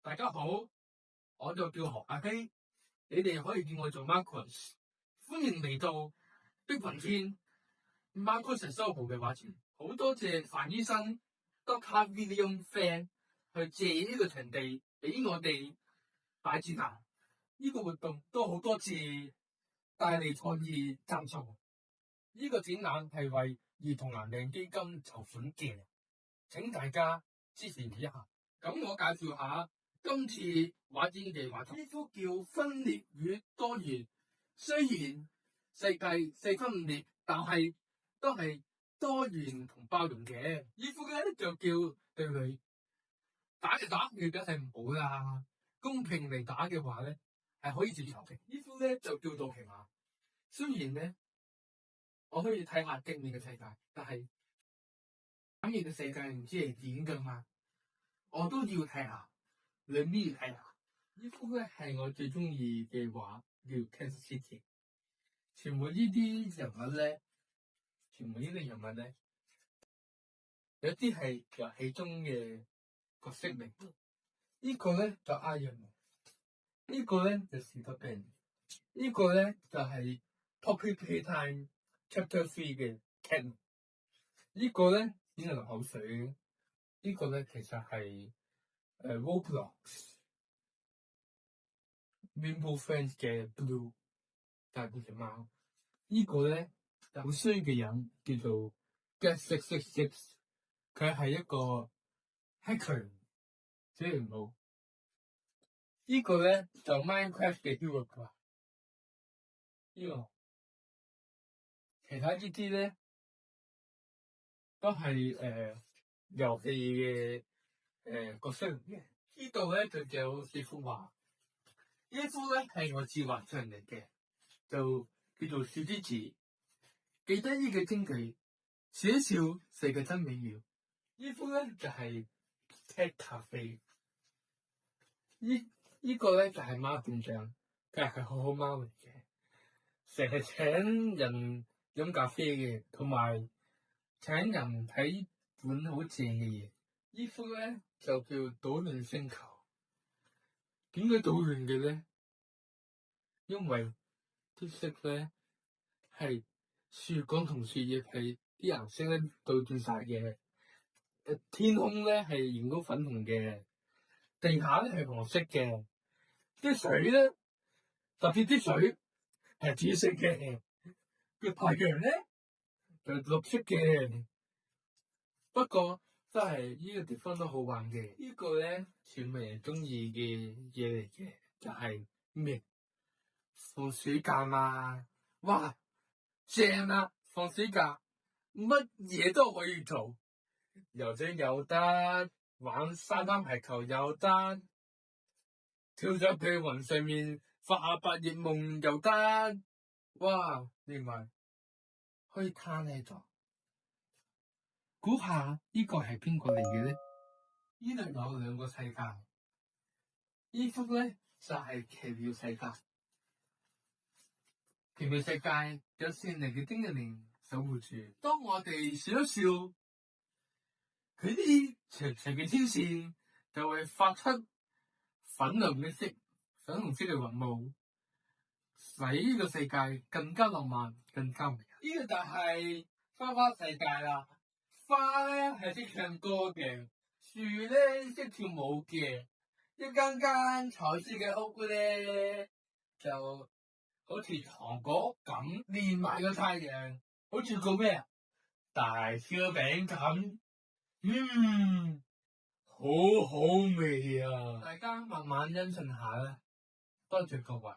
大家好，我就叫何亞基，你哋可以叫我做 Marcus。歡迎嚟到碧雲天 Marcus 修補嘅畫展。好多謝范醫生 Dr. William Fan 去借呢個場地俾我哋擺展覽。呢個活動都好多謝大利創意贊助。呢個展覽係為兒童癌病基金籌款嘅，請大家支持一下。咁我介紹下今次畫展嘅畫題，呢幅叫分裂與多元。雖然世界四分五裂，但係都係多元同包容嘅。呢幅咧就叫對壘，打就打，如果係唔好啦。公平嚟打嘅話咧，係可以接受嘅。呢幅咧就叫做平衡。雖然咧我可以睇下正面嘅世界，但係反面嘅世界唔知係點噶嘛，我都要睇下。兩邊睇下。呢幅咧係我最中意嘅畫，叫 Kansas City。全部呢啲人物咧，有啲係遊戲中嘅角色嚟。呢個咧就 Iron Man，呢個咧就 Superman，呢個咧就係 Poppy Playtime Chapter 3嘅 Ken。呢個咧只係流口水。呢個咧其實係Roblox Rainbow Friends 嘅 Blue， 但係佢隻貓。呢個咧有衰嘅人叫做 Get666， 佢係一個 hacker， 所以唔好。呢個咧就 Minecraft 嘅 hero 呢個，其他呢啲咧都係遊戲嘅角色。呢度咧就有四幅畫，呢幅咧係我自畫上嚟嘅，就叫做小之子。記得呢個經句，笑一笑，世界真美妙。呢幅咧就係 Cat Cafe。呢個咧就係貓店長，佢係好好貓嚟嘅，成日請人飲咖啡嘅，同埋請人睇本好正嘅嘢。呢幅咧就叫搗亂星球。點解搗亂嘅咧？因為啲色咧係樹幹同樹葉係啲顏色咧倒轉晒嘅。天空咧係熒光粉紅嘅，地下咧係黃色嘅，啲水咧特別啲水係紫色嘅，個太陽咧就綠色嘅。不過真係呢個地方都好玩嘅。呢個咧全部人中意嘅嘢嚟嘅，就係咩？放暑假嘛，哇正啊！放暑假乜嘢都可以做，游水又得，玩沙灘排球又得，跳咗去雲上面發下白日夢又得。哇！另外可以攤喺度，估下呢個係邊個嚟嘅咧？呢度有兩個世界，呢幅咧就係奇妙世界。奇妙世界有善良嘅精靈守護住。當我哋笑一笑，佢啲長長嘅天線就會發出粉紅色嘅雲霧，使呢個世界更加浪漫，更加美。呢個就係花世界啦。花咧係識唱歌嘅，樹咧識跳舞嘅，一間間彩色嘅屋咧就好似糖果咁，連埋個太陽，好似個咩啊？大燒餅咁，好好味啊！大家慢慢欣賞下啦，多謝各位。